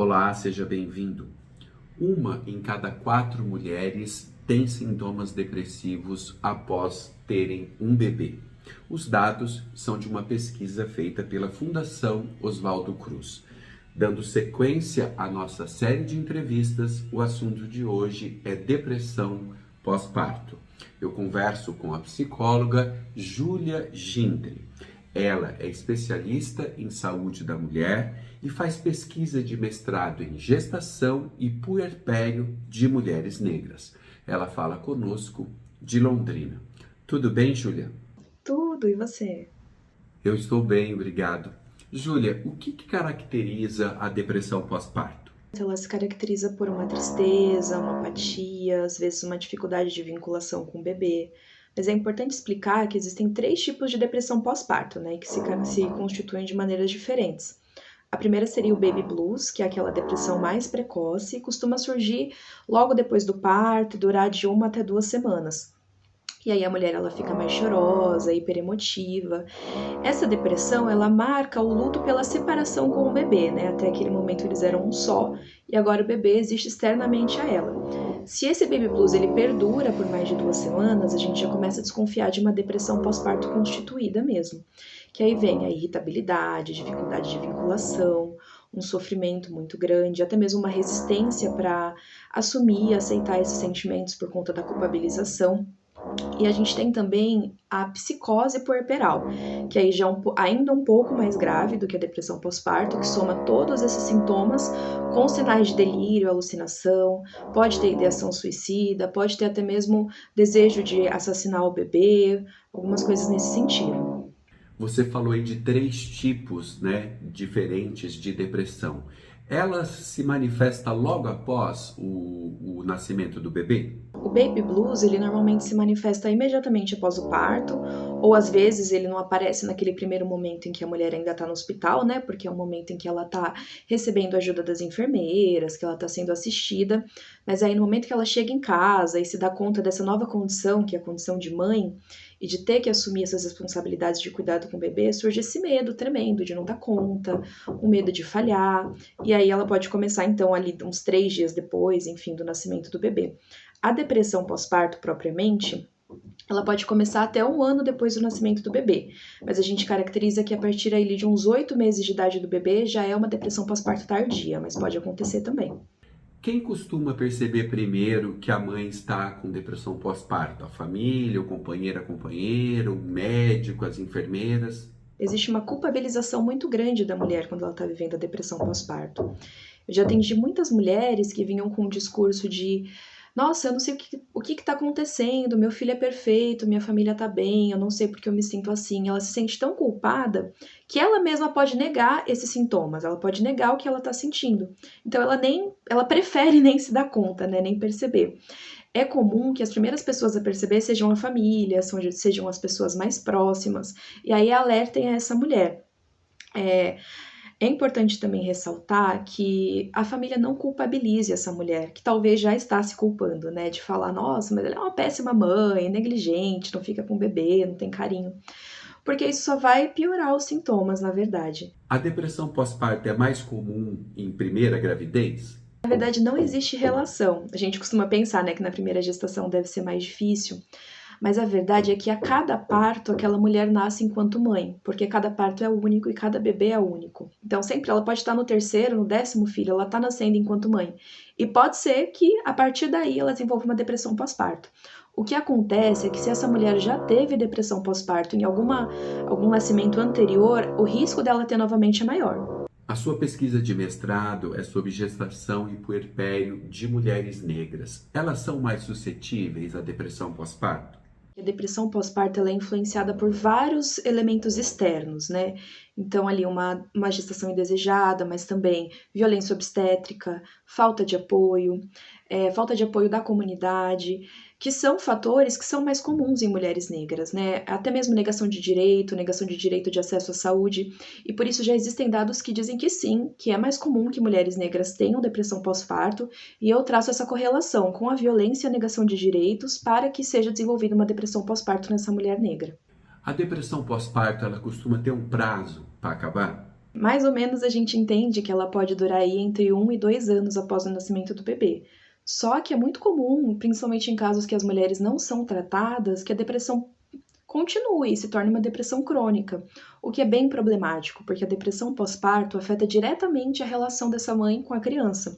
Olá, seja bem-vindo. Uma em cada 4 mulheres tem sintomas depressivos após terem um bebê. Os dados são de uma pesquisa feita pela Fundação Oswaldo Cruz. Dando sequência à nossa série de entrevistas, o assunto de hoje é depressão pós-parto. Eu converso com a psicóloga Júlia Gindel. Ela é especialista em saúde da mulher e faz pesquisa de mestrado em gestação e puerpério de mulheres negras. Ela fala conosco de Londrina. Tudo bem, Júlia? Tudo, e você? Eu estou bem, obrigado. Júlia, o que caracteriza a depressão pós-parto? Ela se caracteriza por uma tristeza, uma apatia, às vezes uma dificuldade de vinculação com o bebê. Mas é importante explicar que existem 3 tipos de depressão pós-parto, né, que se constituem de maneiras diferentes. A primeira seria o baby blues, que é aquela depressão mais precoce, e costuma surgir logo depois do parto e durar de 1 até 2 semanas. E aí a mulher ela fica mais chorosa, hiperemotiva. Essa depressão, ela marca o luto pela separação com o bebê, né? Até aquele momento eles eram um só e agora o bebê existe externamente a ela. Se esse baby blues ele perdura por mais de 2 semanas, a gente já começa a desconfiar de uma depressão pós-parto constituída mesmo. Que aí vem a irritabilidade, dificuldade de vinculação, um sofrimento muito grande, até mesmo uma resistência para assumir e aceitar esses sentimentos por conta da culpabilização. E a gente tem também a psicose puerperal, que aí já é ainda um pouco mais grave do que a depressão pós-parto, que soma todos esses sintomas com sinais de delírio, alucinação, pode ter ideação suicida, pode ter até mesmo desejo de assassinar o bebê, algumas coisas nesse sentido. Você falou aí de 3 tipos, diferentes de depressão. Ela se manifesta logo após o nascimento do bebê? O baby blues, ele normalmente se manifesta imediatamente após o parto, ou às vezes ele não aparece naquele primeiro momento em que a mulher ainda está no hospital, né? Porque é o momento em que ela está recebendo ajuda das enfermeiras, que ela está sendo assistida. Mas aí no momento que ela chega em casa e se dá conta dessa nova condição, que é a condição de mãe, e de ter que assumir essas responsabilidades de cuidado com o bebê, surge esse medo tremendo de não dar conta, o medo de falhar, e aí ela pode começar então ali uns 3 dias depois, enfim, do nascimento do bebê. A depressão pós-parto propriamente, ela pode começar até 1 ano depois do nascimento do bebê, mas a gente caracteriza que a partir aí de uns 8 meses de idade do bebê já é uma depressão pós-parto tardia, mas pode acontecer também. Quem costuma perceber primeiro que a mãe está com depressão pós-parto? A família, o companheiro, o médico, as enfermeiras? Existe uma culpabilização muito grande da mulher quando ela está vivendo a depressão pós-parto. Eu já atendi muitas mulheres que vinham com um discurso de: nossa, eu não sei o que está acontecendo, meu filho é perfeito, minha família está bem, eu não sei porque eu me sinto assim. Ela se sente tão culpada que ela mesma pode negar esses sintomas, ela pode negar o que ela está sentindo. Então ela prefere nem se dar conta, né, nem perceber. É comum que as primeiras pessoas a perceber sejam a família, sejam as pessoas mais próximas, e aí alertem a essa mulher. É importante também ressaltar que a família não culpabilize essa mulher, que talvez já está se culpando, né? De falar, nossa, mas ela é uma péssima mãe, negligente, não fica com o bebê, não tem carinho. Porque isso só vai piorar os sintomas, na verdade. A depressão pós-parto é mais comum em primeira gravidez? Na verdade, não existe relação. A gente costuma pensar, né, que na primeira gestação deve ser mais difícil, mas a verdade é que a cada parto aquela mulher nasce enquanto mãe, porque cada parto é único e cada bebê é único. Então sempre ela pode estar no 3º, no 10º filho, ela está nascendo enquanto mãe. E pode ser que a partir daí ela desenvolva uma depressão pós-parto. O que acontece é que se essa mulher já teve depressão pós-parto em algum nascimento anterior, o risco dela ter novamente é maior. A sua pesquisa de mestrado é sobre gestação e puerpério de mulheres negras. Elas são mais suscetíveis à depressão pós-parto? A depressão pós-parto ela é influenciada por vários elementos externos, né? Então, ali, uma gestação indesejada, mas também violência obstétrica, falta de apoio da comunidade, que são fatores que são mais comuns em mulheres negras, né? Até mesmo negação de direito de acesso à saúde, e por isso já existem dados que dizem que sim, que é mais comum que mulheres negras tenham depressão pós-parto, e eu traço essa correlação com a violência e a negação de direitos para que seja desenvolvida uma depressão pós-parto nessa mulher negra. A depressão pós-parto, ela costuma ter um prazo para acabar? Mais ou menos a gente entende que ela pode durar aí entre 1 e 2 anos após o nascimento do bebê. Só que é muito comum, principalmente em casos que as mulheres não são tratadas, que a depressão continue e se torne uma depressão crônica, o que é bem problemático, porque a depressão pós-parto afeta diretamente a relação dessa mãe com a criança.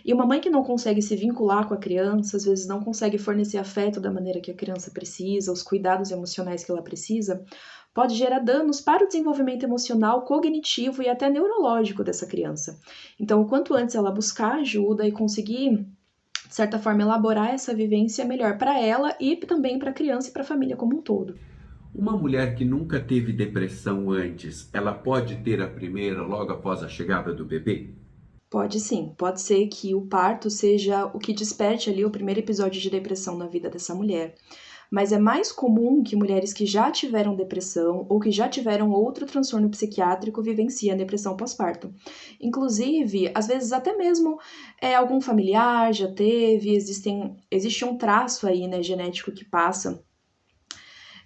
E uma mãe que não consegue se vincular com a criança, às vezes não consegue fornecer afeto da maneira que a criança precisa, os cuidados emocionais que ela precisa, pode gerar danos para o desenvolvimento emocional, cognitivo e até neurológico dessa criança. Então, o quanto antes ela buscar ajuda e conseguir, de certa forma, elaborar essa vivência, é melhor para ela e também para a criança e para a família como um todo. Uma mulher que nunca teve depressão antes, ela pode ter a primeira logo após a chegada do bebê? Pode sim, pode ser que o parto seja o que desperte ali o primeiro episódio de depressão na vida dessa mulher. Mas é mais comum que mulheres que já tiveram depressão ou que já tiveram outro transtorno psiquiátrico vivenciem a depressão pós-parto. Inclusive, às vezes até mesmo algum familiar já teve, existe um traço aí, né, genético que passa.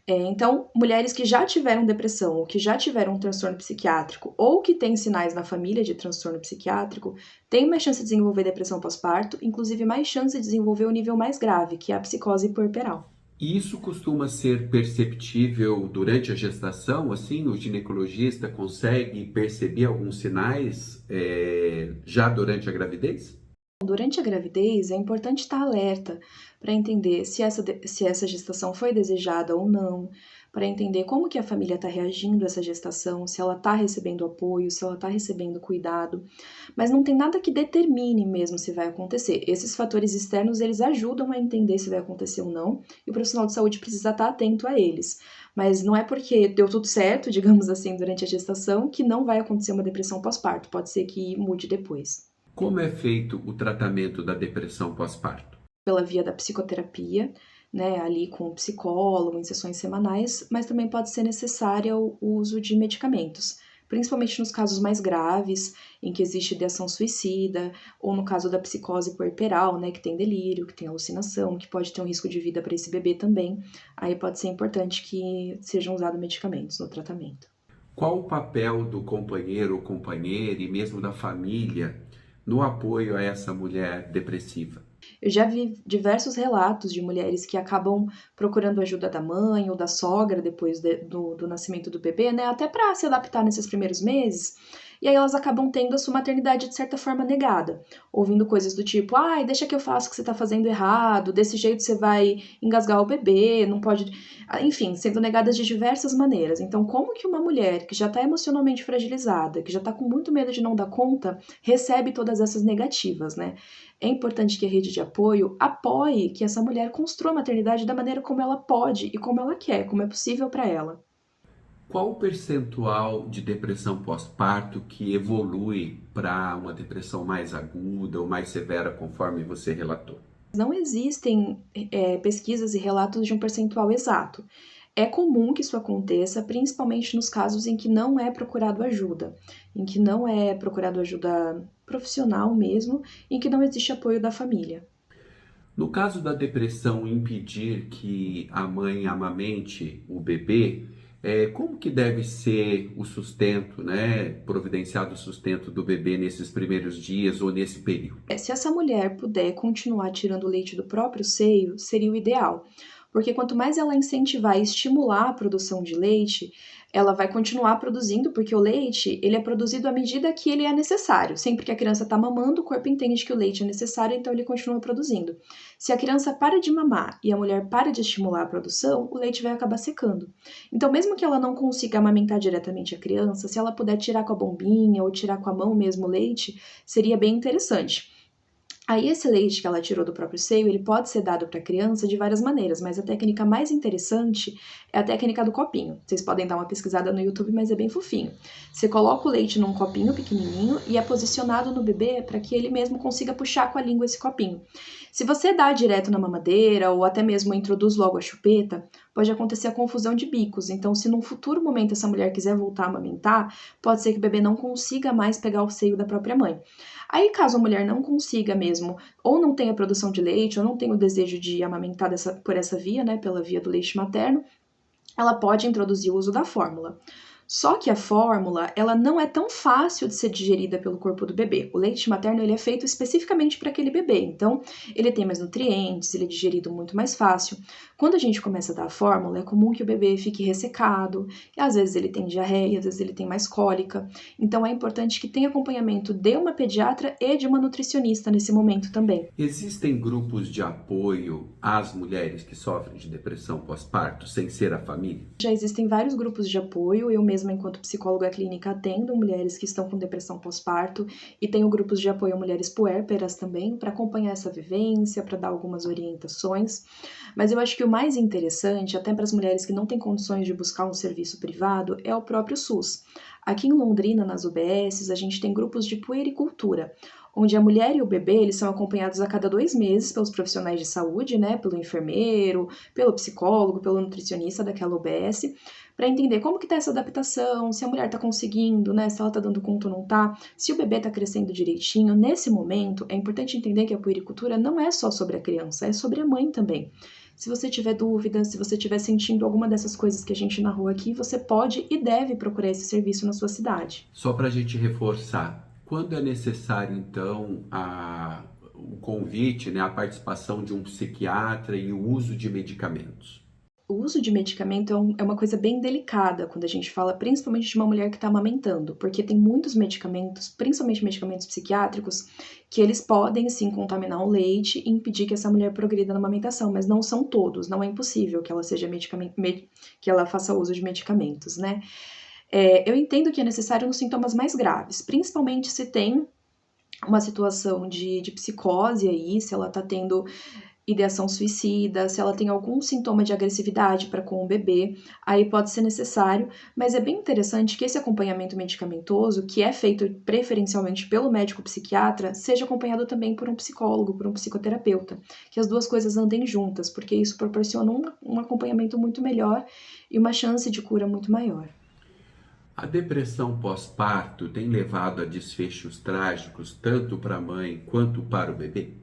Então, mulheres que já tiveram depressão ou que já tiveram um transtorno psiquiátrico ou que têm sinais na família de transtorno psiquiátrico têm mais chance de desenvolver depressão pós-parto, inclusive mais chance de desenvolver o nível mais grave, que é a psicose puerperal. E isso costuma ser perceptível durante a gestação? Assim, o ginecologista consegue perceber alguns sinais já durante a gravidez? Durante a gravidez, é importante estar alerta para entender se essa gestação foi desejada ou não, para entender como que a família está reagindo a essa gestação, se ela está recebendo apoio, se ela está recebendo cuidado. Mas não tem nada que determine mesmo se vai acontecer. Esses fatores externos, eles ajudam a entender se vai acontecer ou não, e o profissional de saúde precisa estar atento a eles. Mas não é porque deu tudo certo, digamos assim, durante a gestação, que não vai acontecer uma depressão pós-parto. Pode ser que mude depois. Como é feito o tratamento da depressão pós-parto? Pela via da psicoterapia, né, ali com o psicólogo, em sessões semanais, mas também pode ser necessário o uso de medicamentos, principalmente nos casos mais graves, em que existe ideação suicida, ou no caso da psicose puerperal, né, que tem delírio, que tem alucinação, que pode ter um risco de vida para esse bebê também. Aí pode ser importante que sejam usados medicamentos no tratamento. Qual o papel do companheiro ou companheira e mesmo da família no apoio a essa mulher depressiva? Eu já vi diversos relatos de mulheres que acabam procurando ajuda da mãe ou da sogra depois do nascimento do bebê, né? Até para se adaptar nesses primeiros meses. E aí elas acabam tendo a sua maternidade de certa forma negada, ouvindo coisas do tipo, ai, deixa que eu faço o que você tá fazendo errado, desse jeito você vai engasgar o bebê, não pode. Enfim, sendo negadas de diversas maneiras. Então, como que uma mulher que já tá emocionalmente fragilizada, que já tá com muito medo de não dar conta, recebe todas essas negativas, né? É importante que a rede de apoio apoie que essa mulher construa a maternidade da maneira como ela pode e como ela quer, como é possível para ela. Qual o percentual de depressão pós-parto que evolui para uma depressão mais aguda ou mais severa, conforme você relatou? Não existem pesquisas e relatos de um percentual exato. É comum que isso aconteça, principalmente nos casos em que não é procurado ajuda, em que não é procurado ajuda profissional mesmo, em que não existe apoio da família. No caso da depressão impedir que a mãe amamente o bebê, como que deve ser o sustento, né? Providenciado o sustento do bebê nesses primeiros dias ou nesse período? Se essa mulher puder continuar tirando o leite do próprio seio, seria o ideal. Porque quanto mais ela incentivar e estimular a produção de leite, ela vai continuar produzindo, porque o leite ele é produzido à medida que ele é necessário. Sempre que a criança está mamando, o corpo entende que o leite é necessário, então ele continua produzindo. Se a criança para de mamar e a mulher para de estimular a produção, o leite vai acabar secando. Então, mesmo que ela não consiga amamentar diretamente a criança, se ela puder tirar com a bombinha ou tirar com a mão mesmo o leite, seria bem interessante. Aí esse leite que ela tirou do próprio seio, ele pode ser dado para a criança de várias maneiras, mas a técnica mais interessante é a técnica do copinho. Vocês podem dar uma pesquisada no YouTube, mas é bem fofinho. Você coloca o leite num copinho pequenininho e é posicionado no bebê para que ele mesmo consiga puxar com a língua esse copinho. Se você dá direto na mamadeira ou até mesmo introduz logo a chupeta, pode acontecer a confusão de bicos. Então, se num futuro momento essa mulher quiser voltar a amamentar, pode ser que o bebê não consiga mais pegar o seio da própria mãe. Aí, caso a mulher não consiga mesmo, ou não tenha produção de leite, ou não tenha o desejo de amamentar por essa via, né, pela via do leite materno, ela pode introduzir o uso da fórmula. Só que a fórmula, ela não é tão fácil de ser digerida pelo corpo do bebê. O leite materno ele é feito especificamente para aquele bebê, então ele tem mais nutrientes, ele é digerido muito mais fácil. Quando a gente começa a dar a fórmula, é comum que o bebê fique ressecado, e às vezes ele tem diarreia, às vezes ele tem mais cólica. Então é importante que tenha acompanhamento de uma pediatra e de uma nutricionista nesse momento também. Existem grupos de apoio às mulheres que sofrem de depressão pós-parto, sem ser a família? Já existem vários grupos de apoio, eu mesma, enquanto psicóloga clínica, atendo mulheres que estão com depressão pós-parto e tenho grupos de apoio a mulheres puérperas também, para acompanhar essa vivência, para dar algumas orientações. Mas eu acho que o mais interessante, até para as mulheres que não têm condições de buscar um serviço privado, é o próprio SUS. Aqui em Londrina, nas UBSs, a gente tem grupos de puericultura, onde a mulher e o bebê eles são acompanhados a cada 2 meses pelos profissionais de saúde, né, pelo enfermeiro, pelo psicólogo, pelo nutricionista daquela UBS, para entender como que está essa adaptação, se a mulher está conseguindo, né, se ela está dando conta ou não está, se o bebê está crescendo direitinho. Nesse momento, é importante entender que a puericultura não é só sobre a criança, é sobre a mãe também. Se você tiver dúvidas, se você estiver sentindo alguma dessas coisas que a gente narrou aqui, você pode e deve procurar esse serviço na sua cidade. Só para a gente reforçar, quando é necessário, então, o convite, né, a participação de um psiquiatra e o uso de medicamentos? O uso de medicamento é uma coisa bem delicada quando a gente fala principalmente de uma mulher que está amamentando, porque tem muitos medicamentos, principalmente medicamentos psiquiátricos, que eles podem sim contaminar o leite e impedir que essa mulher progrida na amamentação, mas não são todos, não é impossível que ela seja que ela faça uso de medicamentos, né? Eu entendo que é necessário nos sintomas mais graves, principalmente se tem uma situação de psicose aí, se ela está tendo ideação suicida, se ela tem algum sintoma de agressividade para com o bebê, aí pode ser necessário, mas é bem interessante que esse acompanhamento medicamentoso, que é feito preferencialmente pelo médico psiquiatra, seja acompanhado também por um psicólogo, por um psicoterapeuta, que as duas coisas andem juntas, porque isso proporciona um acompanhamento muito melhor e uma chance de cura muito maior. A depressão pós-parto tem levado a desfechos trágicos tanto para a mãe quanto para o bebê?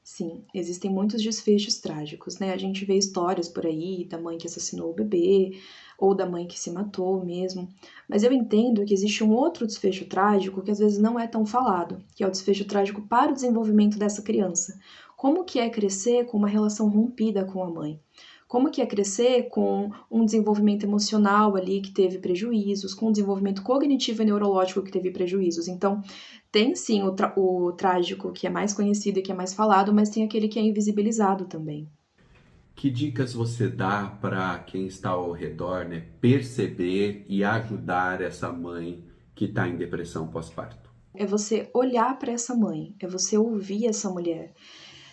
Sim, existem muitos desfechos trágicos, né? A gente vê histórias por aí da mãe que assassinou o bebê, ou da mãe que se matou mesmo. Mas eu entendo que existe um outro desfecho trágico que às vezes não é tão falado, que é o desfecho trágico para o desenvolvimento dessa criança. Como que é crescer com uma relação rompida com a mãe? Como que é crescer com um desenvolvimento emocional ali que teve prejuízos, com um desenvolvimento cognitivo e neurológico que teve prejuízos? Então, tem sim o trágico que é mais conhecido e que é mais falado, mas tem aquele que é invisibilizado também. Que dicas você dá para quem está ao redor, né, perceber e ajudar essa mãe que está em depressão pós-parto? É você olhar para essa mãe, é você ouvir essa mulher.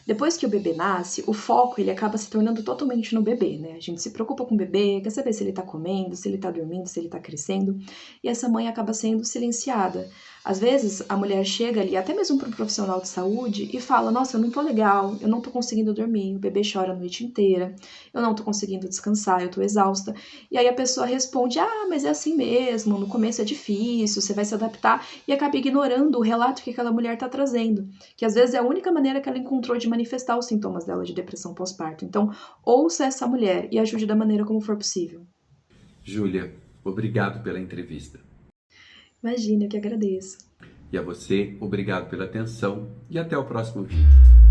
Depois que o bebê nasce, o foco ele acaba se tornando totalmente no bebê, né? A gente se preocupa com o bebê, quer saber se ele tá comendo, se ele tá dormindo, se ele tá crescendo, e essa mãe acaba sendo silenciada. Às vezes, a mulher chega ali, até mesmo para um profissional de saúde, e fala: Nossa, eu não tô legal, eu não tô conseguindo dormir, o bebê chora a noite inteira, eu não tô conseguindo descansar, eu tô exausta. E aí a pessoa responde: Ah, mas é assim mesmo, no começo é difícil, você vai se adaptar, e acaba ignorando o relato que aquela mulher tá trazendo, que às vezes é a única maneira que ela encontrou de manifestar os sintomas dela de depressão pós-parto. Então, ouça essa mulher e ajude da maneira como for possível. Júlia, obrigado pela entrevista. Imagina, eu que agradeço. E a você, obrigado pela atenção e até o próximo vídeo.